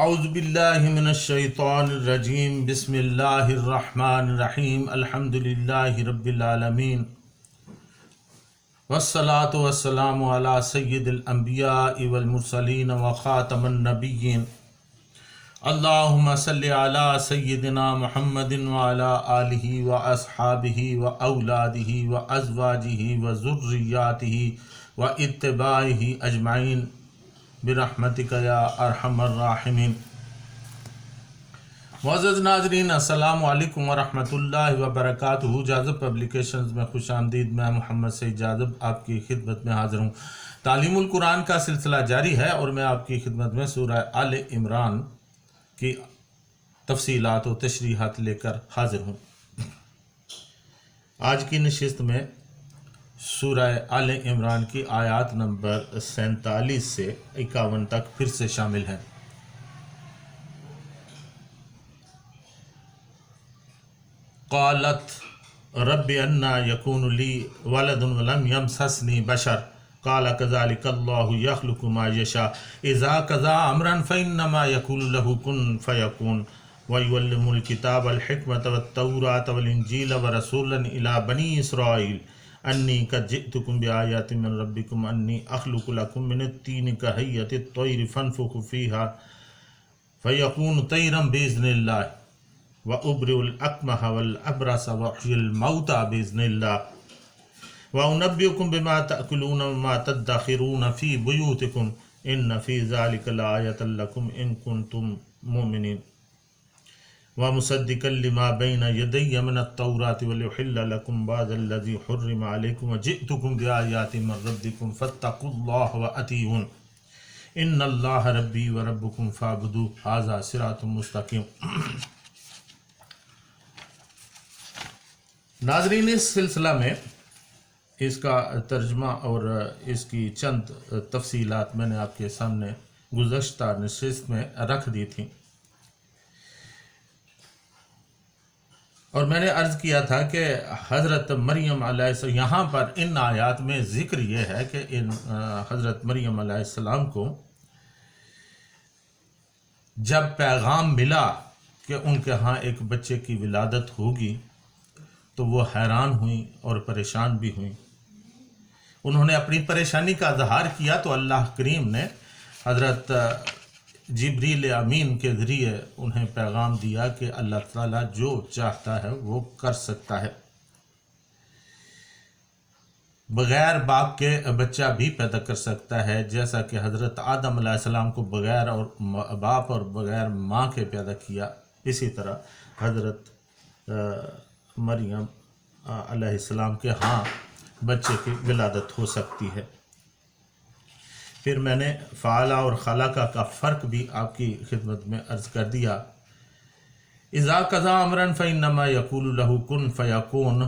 اعوذ باللہ من الشیطان الرجیم بسم اللہ الرحمن الرحیم الحمد للہ رب العالمین والصلاة والسلام علی سید الانبیاء والمرسلین وخاتم النبیین اللہم صلی علی سیدنا محمد وعلی آلہ واصحابہ واولادہ وازواجہ وذریاتہ واتباعہ اجمعین برحمتک یا ارحم الراحمین۔ معزز ناظرین، السلام علیکم ورحمۃ اللہ وبرکاتہ۔ جاذب پبلیکیشنز میں خوش آمدید۔ میں محمد سعید جاذب آپ کی خدمت میں حاضر ہوں۔ تعلیم القرآن کا سلسلہ جاری ہے اور میں آپ کی خدمت میں سورہ آل عمران کی تفصیلات و تشریحات لے کر حاضر ہوں۔ آج کی نشست میں سورہ آل عمران کی آیات نمبر 47 سے 51 تک پھر سے شامل ہیں۔ قالت رب انا یکون لی ولد ولم یمسسنی بشر قال کذلک اللہ یخلق ما یشاء اذا قضى امرا فانما یقول له کن فیکون ویعلم الکتاب والحکمۃ والتوراۃ والانجیل ورسولا الی بنی اسرائیل انی قد جئتکم بآیات من ربکم انی اخلق لکم من الطین کہیۃ الطیر فانفخ فیہا فیکون طیرا باذن اللہ وابرئ الاکمہ والابرص واحیی الموتى باذن اللہ وانبئکم بما تأکلون وما تدخرون فی بیوتکم ان فی ذلک لآیۃ لکم ان کنتم مؤمنین ومصدقا لما بین یدی من التوراۃ ولأحل لکم بعض الذی حرم علیکم وجئتکم بآیات من ربکم فاتقوا اللہ وأطیعون ان اللہ ربی وربکم فاعبدوہ ھذا صراط مستقیم۔ ناظرین، اس سلسلہ میں اس کا ترجمہ اور اس کی چند تفصیلات میں نے آپ کے سامنے گزشتہ نشست میں رکھ دی تھیں، اور میں نے عرض کیا تھا کہ حضرت مریم علیہ السلام، یہاں پر ان آیات میں ذکر یہ ہے کہ حضرت مریم علیہ السلام کو جب پیغام ملا کہ ان کے ہاں ایک بچے کی ولادت ہوگی تو وہ حیران ہوئیں اور پریشان بھی ہوئیں۔ انہوں نے اپنی پریشانی کا اظہار کیا تو اللہ کریم نے حضرت جبریل امین کے ذریعے انہیں پیغام دیا کہ اللہ تعالیٰ جو چاہتا ہے وہ کر سکتا ہے، بغیر باپ کے بچہ بھی پیدا کر سکتا ہے، جیسا کہ حضرت آدم علیہ السلام کو بغیر اور باپ اور بغیر ماں کے پیدا کیا، اسی طرح حضرت مریم علیہ السلام کے ہاں بچے کی ولادت ہو سکتی ہے۔ پھر میں نے فعلہ اور خلقہ کا فرق بھی آپ کی خدمت میں عرض کر دیا۔ اذا قضى امرا فانما یقول له کن فیکون،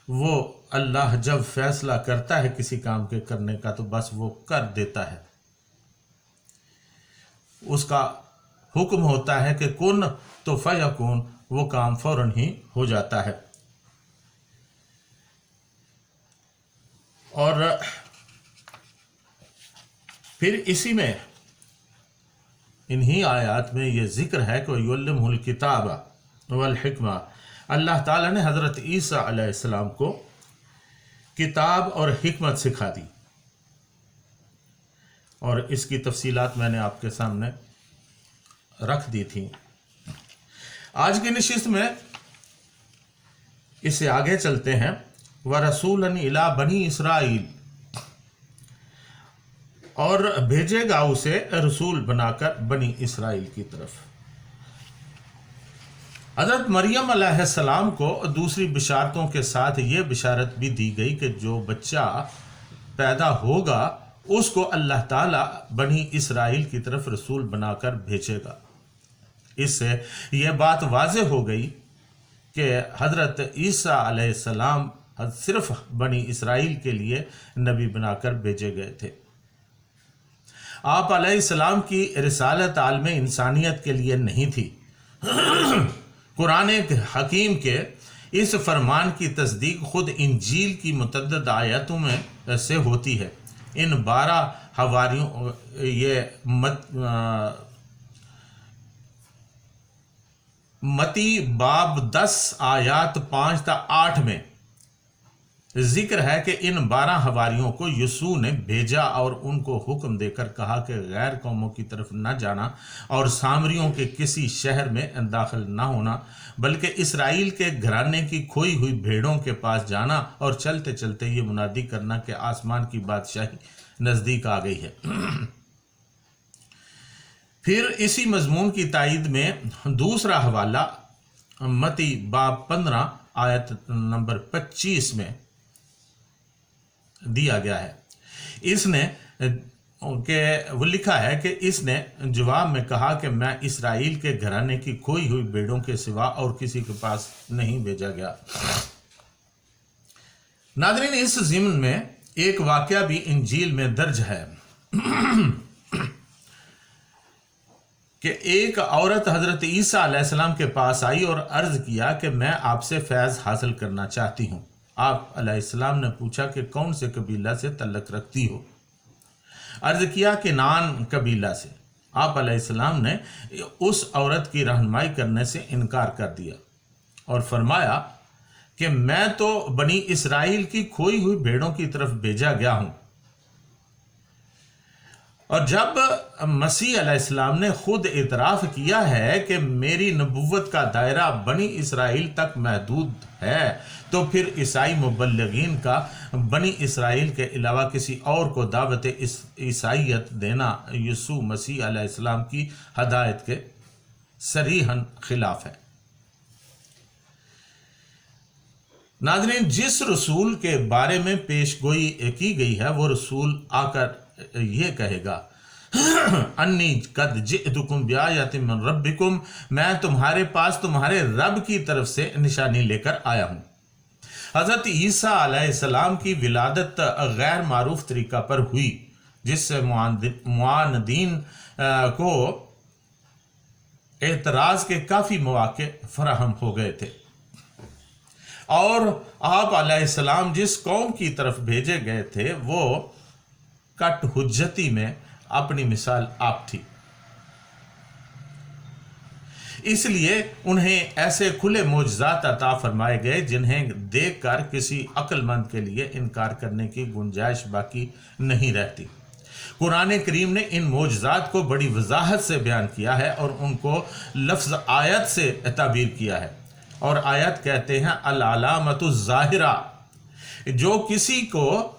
وہ اللہ جب فیصلہ کرتا ہے کسی کام کے کرنے کا تو بس وہ کر دیتا ہے، اس کا حکم ہوتا ہے کہ کن تو فیکون، وہ کام فوراً ہی ہو جاتا ہے۔ اور پھر اسی میں انہی آیات میں یہ ذکر ہے کہ وَيُعَلِّمُهُ الْكِتَابَ وَالْحِکْمَةَ، اللہ تعالیٰ نے حضرت عیسیٰ علیہ السلام کو کتاب اور حکمت سکھا دی، اور اس کی تفصیلات میں نے آپ کے سامنے رکھ دی تھی۔ آج کی نشست میں اس سے آگے چلتے ہیں۔ وَرَسُولًا إِلَىٰ بَنِي اسرائیل، اور بھیجے گا اسے رسول بنا کر بنی اسرائیل کی طرف۔ حضرت مریم علیہ السلام کو دوسری بشارتوں کے ساتھ یہ بشارت بھی دی گئی کہ جو بچہ پیدا ہوگا اس کو اللہ تعالیٰ بنی اسرائیل کی طرف رسول بنا کر بھیجے گا۔ اس سے یہ بات واضح ہو گئی کہ حضرت عیسیٰ علیہ السلام صرف بنی اسرائیل کے لیے نبی بنا کر بھیجے گئے تھے۔ آپ علیہ السلام کی رسالت عالم انسانیت کے لیے نہیں تھی۔ قرآن حکیم کے اس فرمان کی تصدیق خود انجیل کی متعدد آیاتوں میں سے ہوتی ہے۔ ان 12 حواریوں یہ متی باب 10 آیات 5 تا 8 میں ذکر ہے کہ ان 12 حواریوں کو یسوع نے بھیجا اور ان کو حکم دے کر کہا کہ غیر قوموں کی طرف نہ جانا اور سامریوں کے کسی شہر میں داخل نہ ہونا، بلکہ اسرائیل کے گھرانے کی کھوئی ہوئی بھیڑوں کے پاس جانا اور چلتے چلتے یہ منادی کرنا کہ آسمان کی بادشاہی نزدیک آ گئی ہے۔ پھر اسی مضمون کی تائید میں دوسرا حوالہ متی باب 15 آیت نمبر 25 میں دیا گیا ہے۔ اس نے وہ لکھا ہے کہ اس نے جواب میں کہا کہ میں اسرائیل کے گھرانے کی کھوئی ہوئی بھیڑوں کے سوا اور کسی کے پاس نہیں بھیجا گیا۔ ناظرین، اس ضمن میں ایک واقعہ بھی انجیل میں درج ہے کہ ایک عورت حضرت عیسیٰ علیہ السلام کے پاس آئی اور عرض کیا کہ میں آپ سے فیض حاصل کرنا چاہتی ہوں۔ آپ علیہ السلام نے پوچھا کہ کون سے قبیلہ سے تعلق رکھتی ہو؟ عرض کیا کہ نان قبیلہ سے۔ آپ علیہ السلام نے اس عورت کی رہنمائی کرنے سے انکار کر دیا اور فرمایا کہ میں تو بنی اسرائیل کی کھوئی ہوئی بھیڑوں کی طرف بھیجا گیا ہوں۔ اور جب مسیح علیہ السلام نے خود اعتراف کیا ہے کہ میری نبوت کا دائرہ بنی اسرائیل تک محدود ہے، تو پھر عیسائی مبلغین کا بنی اسرائیل کے علاوہ کسی اور کو دعوت عیسائیت دینا یسوع مسیح علیہ السلام کی ہدایت کے صریحاً خلاف ہے۔ ناظرین، جس رسول کے بارے میں پیش گوئی کی گئی ہے وہ رسول آ کر یہ کہے گا، انی قد جئتکم بآیۃ من ربکم، میں تمہارے پاس تمہارے رب کی طرف سے نشانی لے کر آیا ہوں۔ حضرت عیسیٰ علیہ السلام کی ولادت غیر معروف طریقہ پر ہوئی، جس سے معاندین کو اعتراض کے کافی مواقع فراہم ہو گئے تھے، اور آپ علیہ السلام جس قوم کی طرف بھیجے گئے تھے وہ کٹ حجتی میں اپنی مثال آپ تھی۔ اس لیے انہیں ایسے کھلے معجزات عطا فرمائے گئے جنہیں دیکھ کر کسی عقل مند کے لیے انکار کرنے کی گنجائش باقی نہیں رہتی۔ قرآن کریم نے ان معجزات کو بڑی وضاحت سے بیان کیا ہے اور ان کو لفظ آیت سے تعبیر کیا ہے، اور آیت کہتے ہیں العلامۃ الظاہرہ، جو کسی کو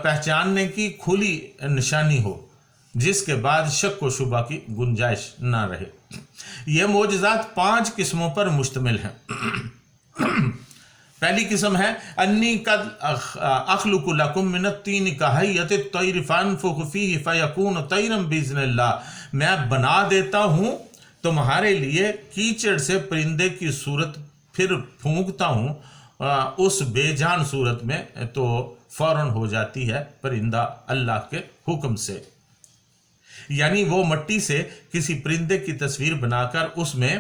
پہچاننے کی کھلی نشانی ہو جس کے بعد شک و شبہ کی گنجائش نہ رہے۔ یہ معجزات 5 قسموں پر مشتمل ہیں۔ پہلی قسم ہے انی قد اخلق لکم من الطین کہیۃ الطیر فانفخ فیہ فیکون طیرا باذن اللہ، میں بنا دیتا ہوں تمہارے لیے کیچڑ سے پرندے کی صورت، پھر پھونکتا ہوں اس بے جان صورت میں تو فوراً ہو جاتی ہے پرندہ اللہ کے حکم سے۔ یعنی وہ مٹی سے کسی پرندے کی تصویر بنا کر اس میں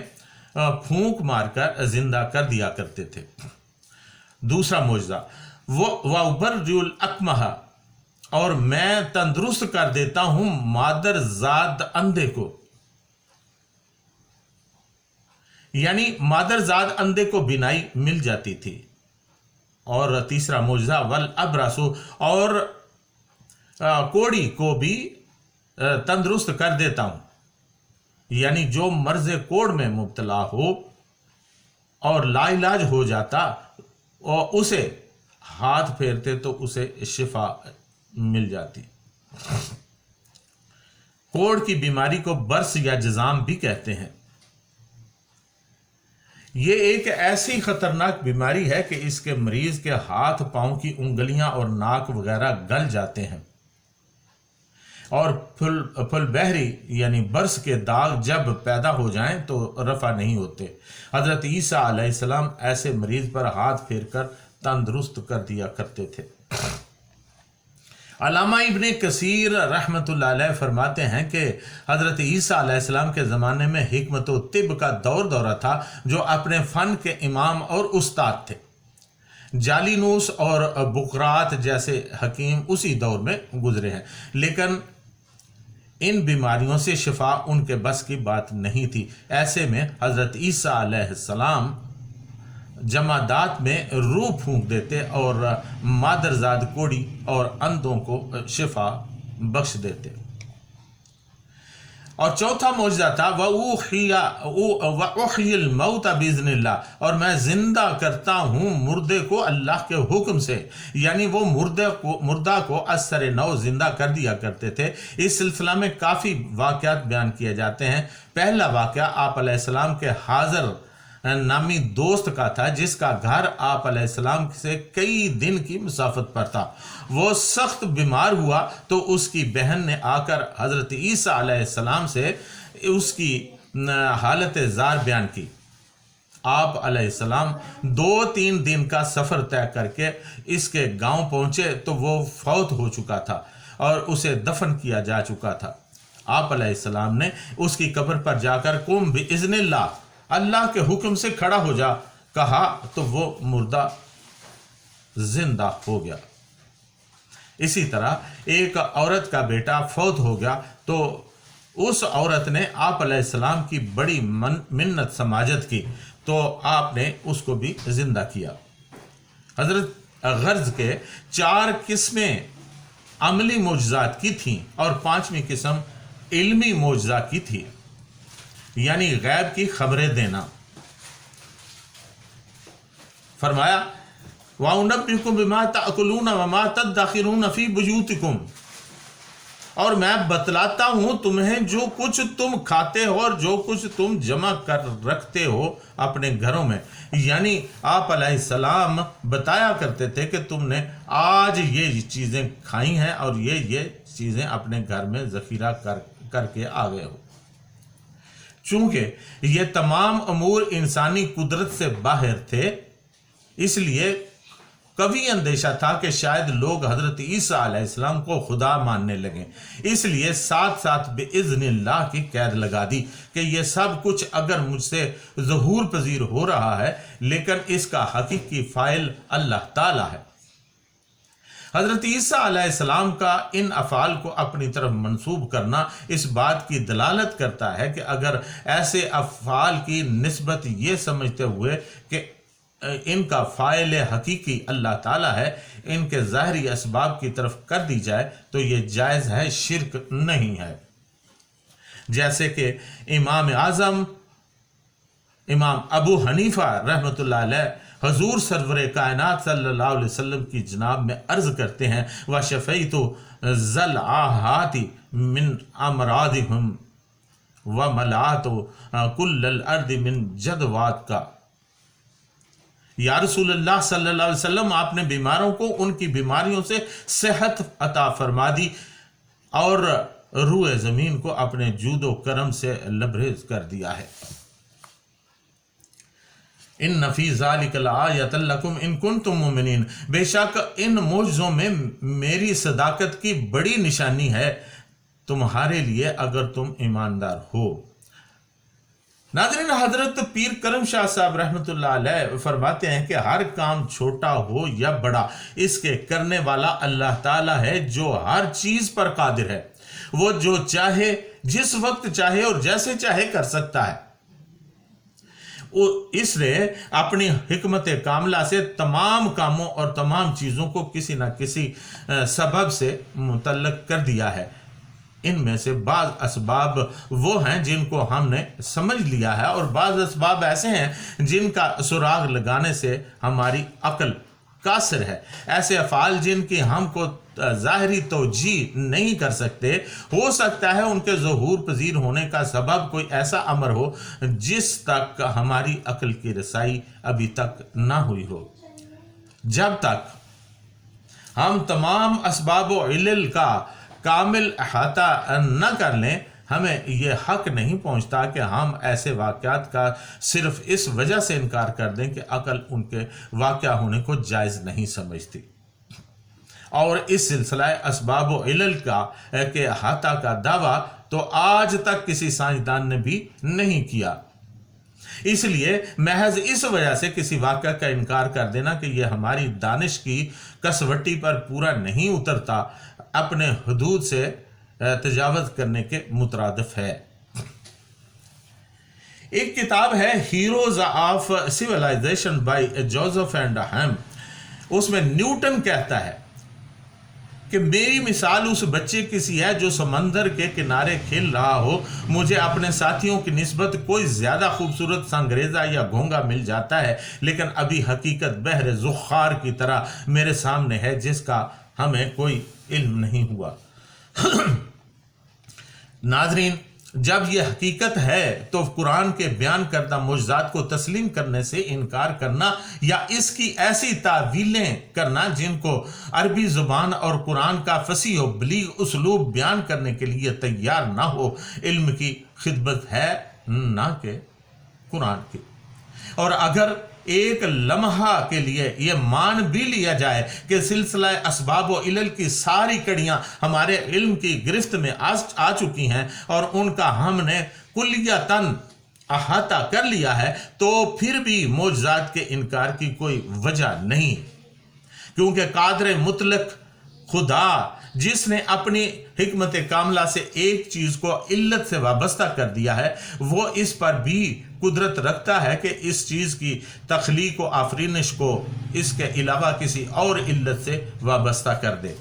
پھونک مار کر زندہ کر دیا کرتے تھے۔ دوسرا معجزہ وَأُبْرِئُ الْأَكْمَحَ، اور میں تندرست کر دیتا ہوں مادر زاد اندھے کو، یعنی مادر زاد اندھے کو بینائی مل جاتی تھی۔ اور تیسرا معجزہ والابرص، اور کوڑی کو بھی تندرست کر دیتا ہوں، یعنی جو مرض کوڑ میں مبتلا ہو اور لا علاج ہو جاتا اور اسے ہاتھ پھیرتے تو اسے شفا مل جاتی۔ کوڑ کی بیماری کو برس یا جذام بھی کہتے ہیں۔ یہ ایک ایسی خطرناک بیماری ہے کہ اس کے مریض کے ہاتھ پاؤں کی انگلیاں اور ناک وغیرہ گل جاتے ہیں، اور پھل بحری یعنی برس کے داغ جب پیدا ہو جائیں تو رفع نہیں ہوتے۔ حضرت عیسیٰ علیہ السلام ایسے مریض پر ہاتھ پھیر کر تندرست کر دیا کرتے تھے۔ علامہ ابن کثیر رحمۃ اللہ علیہ فرماتے ہیں کہ حضرت عیسیٰ علیہ السلام کے زمانے میں حکمت و طب کا دورہ تھا، جو اپنے فن کے امام اور استاد تھے۔ جالینوس اور بقرات جیسے حکیم اسی دور میں گزرے ہیں، لیکن ان بیماریوں سے شفا ان کے بس کی بات نہیں تھی۔ ایسے میں حضرت عیسیٰ علیہ السلام جمادات میں روح پھونک دیتے اور مادرزاد کوڑی اور اندھوں کو شفا بخش دیتے۔ اور چوتھا معجزہ تھا وَأُحْيِي الْمَوْتَ بِإِذْنِ اللَّهِ، اور میں زندہ کرتا ہوں مردے کو اللہ کے حکم سے، یعنی وہ مردہ کو از سر نو زندہ کر دیا کرتے تھے۔ اس سلسلہ میں کافی واقعات بیان کیے جاتے ہیں۔ پہلا واقعہ آپ علیہ السلام کے حاضر نامی دوست کا تھا، جس کا گھر آپ علیہ السلام سے کئی دن کی مسافت پر تھا۔ وہ سخت بیمار ہوا تو اس کی بہن نے آ کر حضرت عیسیٰ علیہ السلام سے اس کی حالت زار بیان کی۔ آپ علیہ السلام 2-3 دن کا سفر طے کر کے اس کے گاؤں پہنچے تو وہ فوت ہو چکا تھا اور اسے دفن کیا جا چکا تھا۔ آپ علیہ السلام نے اس کی قبر پر جا کر قم بِإِذْنِ اللَّهِ، اللہ کے حکم سے کھڑا ہو جا کہا تو وہ مردہ زندہ ہو گیا۔ اسی طرح ایک عورت کا بیٹا فوت ہو گیا تو اس عورت نے آپ علیہ السلام کی بڑی منت سماجت کی تو آپ نے اس کو بھی زندہ کیا۔ حضرت غرض کے 4 قسمیں عملی معجزات کی تھیں اور 5ویں قسم علمی معجزہ کی تھی، یعنی غیب کی خبریں دینا۔ فرمایا وَأُنَبِّئُكُم بِمَا تَأْكُلُونَ وَمَا تَدَّخِرُونَ فِي بُيُوتِكُمْ، اور میں بتلاتا ہوں تمہیں جو کچھ تم کھاتے ہو اور جو کچھ تم جمع کر رکھتے ہو اپنے گھروں میں، یعنی آپ علیہ السلام بتایا کرتے تھے کہ تم نے آج یہ چیزیں کھائی ہیں اور یہ چیزیں اپنے گھر میں ذخیرہ کر کے آ گئے ہو۔ چونکہ یہ تمام امور انسانی قدرت سے باہر تھے، اس لیے کبھی اندیشہ تھا کہ شاید لوگ حضرت عیسیٰ علیہ السلام کو خدا ماننے لگیں۔ اس لیے ساتھ ساتھ بِإِذْنِ اللہ کی قید لگا دی کہ یہ سب کچھ اگر مجھ سے ظہور پذیر ہو رہا ہے لیکن اس کا حقیقی فاعل اللہ تعالیٰ ہے۔ حضرت عیسیٰ علیہ السلام کا ان افعال کو اپنی طرف منسوب کرنا اس بات کی دلالت کرتا ہے کہ اگر ایسے افعال کی نسبت یہ سمجھتے ہوئے کہ ان کا فاعل حقیقی اللہ تعالیٰ ہے، ان کے ظاہری اسباب کی طرف کر دی جائے تو یہ جائز ہے، شرک نہیں ہے۔ جیسے کہ امام اعظم امام ابو حنیفہ رحمۃ اللہ علیہ حضور سرور کائنات صلی اللہ علیہ وسلم کی جناب میں عرض کرتے ہیں وَشَفَيْتُ ذَلْعَاهَاتِ مِنْ أَمْرَاضِهِمْ وَمَلَعَتُ كُلَّ الْأَرْضِ مِنْ جَدْوَاتِ کا، یا رسول اللہ صلی اللہ علیہ وسلم آپ نے بیماروں کو ان کی بیماریوں سے صحت عطا فرما دی اور روئے زمین کو اپنے جود و کرم سے لبریز کر دیا ہے۔ ان فی ذالک لآیۃ لکم ان کنتم مؤمنین، بے شک ان معجزوں میں میری صداقت کی بڑی نشانی ہے تمہارے لیے اگر تم ایماندار ہو۔ ناظرین، حضرت پیر کرم شاہ صاحب رحمۃ اللہ علیہ فرماتے ہیں کہ ہر کام چھوٹا ہو یا بڑا اس کے کرنے والا اللہ تعالیٰ ہے جو ہر چیز پر قادر ہے۔ وہ جو چاہے جس وقت چاہے اور جیسے چاہے کر سکتا ہے۔ اس نے اپنی حکمت کاملہ سے تمام کاموں اور تمام چیزوں کو کسی نہ کسی سبب سے متعلق کر دیا ہے۔ ان میں سے بعض اسباب وہ ہیں جن کو ہم نے سمجھ لیا ہے اور بعض اسباب ایسے ہیں جن کا سراغ لگانے سے ہماری عقل قاصر ہے۔ ایسے افعال جن کی ہم کو ظاہری توجیہ نہیں کر سکتے، ہو سکتا ہے ان کے ظہور پذیر ہونے کا سبب کوئی ایسا امر ہو جس تک ہماری عقل کی رسائی ابھی تک نہ ہوئی ہو۔ جب تک ہم تمام اسباب و علل کا کامل احاطہ نہ کر لیں، ہمیں یہ حق نہیں پہنچتا کہ ہم ایسے واقعات کا صرف اس وجہ سے انکار کر دیں کہ عقل ان کے واقع ہونے کو جائز نہیں سمجھتی۔ اور اس سلسلہ اسباب و علل کا کہ احاطہ کا دعویٰ تو آج تک کسی سائنسدان نے بھی نہیں کیا۔ اس لیے محض اس وجہ سے کسی واقعہ کا انکار کر دینا کہ یہ ہماری دانش کی کسوٹی پر پورا نہیں اترتا، اپنے حدود سے تجاوز کرنے کے مترادف ہے۔ ایک کتاب ہے heroes of civilization by Joseph and Haym, اس میں نیوٹن کہتا ہے کہ میری مثال اس بچے کی سی ہے جو سمندر کے کنارے کھیل رہا ہو، مجھے اپنے ساتھیوں کی نسبت کوئی زیادہ خوبصورت سنگریزہ یا گھونگا مل جاتا ہے، لیکن ابھی حقیقت بحر زخار کی طرح میرے سامنے ہے جس کا ہمیں کوئی علم نہیں ہوا۔ ناظرین، جب یہ حقیقت ہے تو قرآن کے بیان کردہ معجزات کو تسلیم کرنے سے انکار کرنا یا اس کی ایسی تعویلیں کرنا جن کو عربی زبان اور قرآن کا فصیح و بلیغ اسلوب بیان کرنے کے لیے تیار نہ ہو، علم کی خدمت ہے نہ کہ قرآن کی۔ اور اگر ایک لمحہ کے لیے یہ مان بھی لیا جائے کہ سلسلہ اسباب و علل کی ساری کڑیاں ہمارے علم کی گرفت میں آ چکی ہیں اور ان کا ہم نے کلیتاً احاطہ کر لیا ہے، تو پھر بھی معجزات کے انکار کی کوئی وجہ نہیں، کیونکہ قادر مطلق خدا جس نے اپنی حکمت کاملہ سے ایک چیز کو علت سے وابستہ کر دیا ہے، وہ اس پر بھی قدرت رکھتا ہے کہ اس چیز کی تخلیق و آفرینش کو اس کے علاوہ کسی اور علت سے وابستہ کر دے۔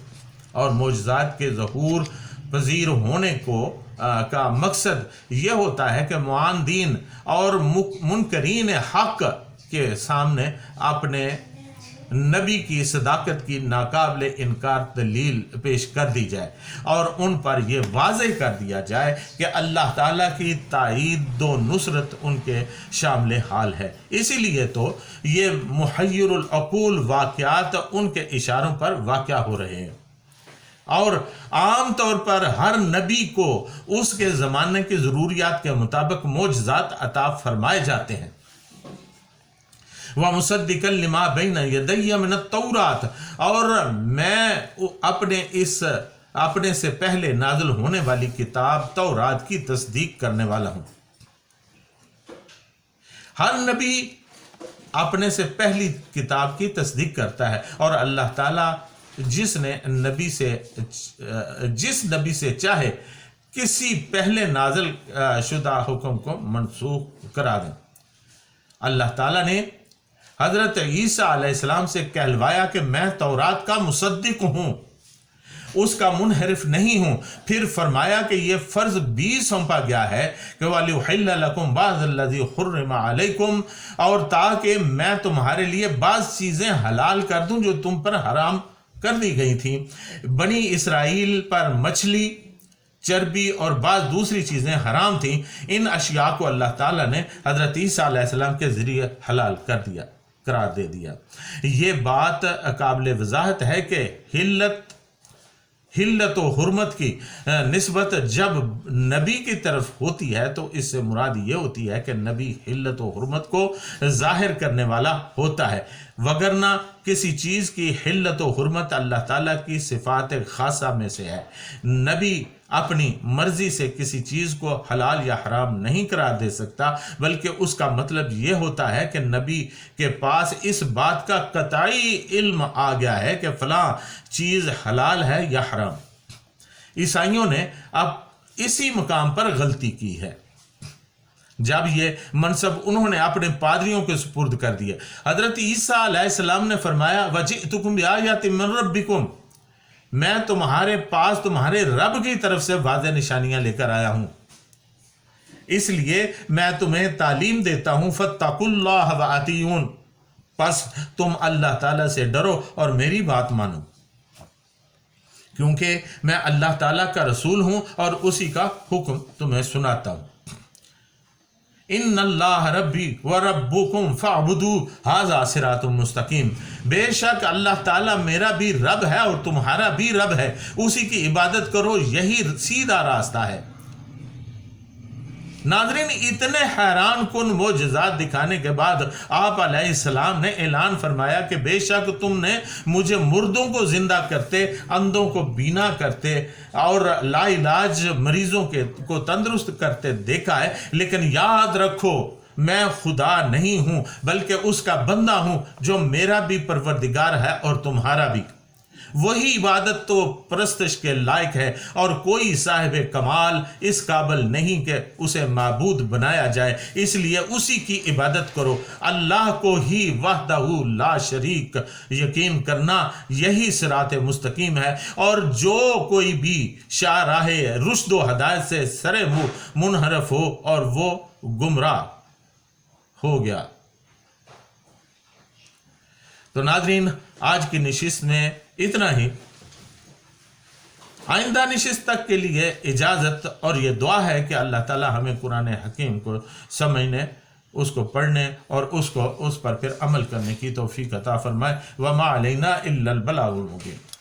اور معجزات کے ظہور پذیر ہونے کا مقصد یہ ہوتا ہے کہ معاندین اور منکرین حق کے سامنے اپنے نبی کی صداقت کی ناقابل انکار دلیل پیش کر دی جائے اور ان پر یہ واضح کر دیا جائے کہ اللہ تعالیٰ کی تائید و نصرت ان کے شامل حال ہے۔ اسی لیے تو یہ محیر العقول واقعات ان کے اشاروں پر واقع ہو رہے ہیں، اور عام طور پر ہر نبی کو اس کے زمانے کی ضروریات کے مطابق معجزات عطا فرمائے جاتے ہیں۔ وَمُصَدِّقًا لِمَا بَيْنَ يَدَيَّ مِنَ التَّوْرَاتِ، اور میں اپنے سے پہلے نازل ہونے والی کتاب تورات کی تصدیق کرنے والا ہوں۔ ہر نبی اپنے سے پہلی کتاب کی تصدیق کرتا ہے، اور اللہ تعالیٰ جس نبی سے چاہے کسی پہلے نازل شدہ حکم کو منسوخ کرا دیں۔ اللہ تعالیٰ نے حضرت عیسیٰ علیہ السلام سے کہلوایا کہ میں تورات کا مصدق ہوں، اس کا منحرف نہیں ہوں۔ پھر فرمایا کہ یہ فرض بھی سونپا گیا ہے کہ وَلِيُحِلَّ لَكُمْ بَعْضَ الَّذِي حُرِّمَ عَلَيْكُمْ، اور تاکہ میں تمہارے لیے بعض چیزیں حلال کر دوں جو تم پر حرام کر دی گئی تھیں۔ بنی اسرائیل پر مچھلی، چربی اور بعض دوسری چیزیں حرام تھیں۔ ان اشیاء کو اللہ تعالیٰ نے حضرت عیسیٰ علیہ السلام کے ذریعے حلال قرار دے دیا۔ یہ بات قابل وضاحت ہے کہ حلت و حرمت کی نسبت جب نبی کی طرف ہوتی ہے تو اس سے مراد یہ ہوتی ہے کہ نبی حلت و حرمت کو ظاہر کرنے والا ہوتا ہے، وگرنہ کسی چیز کی حلت و حرمت اللہ تعالیٰ کی صفات خاصہ میں سے ہے۔ نبی اپنی مرضی سے کسی چیز کو حلال یا حرام نہیں قرار دے سکتا، بلکہ اس کا مطلب یہ ہوتا ہے کہ نبی کے پاس اس بات کا قطعی علم آ گیا ہے کہ فلاں چیز حلال ہے یا حرام۔ عیسائیوں نے اب اسی مقام پر غلطی کی ہے جب یہ منصب انہوں نے اپنے پادریوں کے سپرد کر دیا۔ حضرت عیسیٰ علیہ السلام نے فرمایا وَجِئْتُكُمْ بِآیَاتٍ مِّن رَبِّكُمْ، میں تمہارے پاس تمہارے رب کی طرف سے واضح نشانیاں لے کر آیا ہوں، اس لیے میں تمہیں تعلیم دیتا ہوں فَاتَّقُوا اللَّهَ وَأَطِیعُونِ، پس تم اللہ تعالیٰ سے ڈرو اور میری بات مانو، کیونکہ میں اللہ تعالیٰ کا رسول ہوں اور اسی کا حکم تمہیں سناتا ہوں۔ ان اللہ ربی وربکم فاعبدوہ ھذا صراط مستقیم، بے شک اللہ تعالیٰ میرا بھی رب ہے اور تمہارا بھی رب ہے، اسی کی عبادت کرو، یہی سیدھا راستہ ہے۔ ناظرین، اتنے حیران کن معجزات دکھانے کے بعد آپ علیہ السلام نے اعلان فرمایا کہ بے شک تم نے مجھے مردوں کو زندہ کرتے، اندھوں کو بینا کرتے اور لا علاج مریضوں کو تندرست کرتے دیکھا ہے، لیکن یاد رکھو میں خدا نہیں ہوں بلکہ اس کا بندہ ہوں جو میرا بھی پروردگار ہے اور تمہارا بھی۔ وہی عبادت تو پرستش کے لائق ہے، اور کوئی صاحب کمال اس قابل نہیں کہ اسے معبود بنایا جائے، اس لیے اسی کی عبادت کرو۔ اللہ کو ہی وحدہ لا شریک یقین کرنا یہی صراط مستقیم ہے، اور جو کوئی بھی شاہراہ رشد و ہدایت سے سرے منحرف ہو اور وہ گمراہ ہو گیا۔ تو ناظرین، آج کی نشست میں اتنا ہی۔ آئندہ نشست تک کے لیے اجازت، اور یہ دعا ہے کہ اللہ تعالی ہمیں قرآن حکیم کو سمجھنے، اس کو پڑھنے اور اس پر پھر عمل کرنے کی توفیق عطا فرمائے۔ وما علینا الا البلاغ المبین۔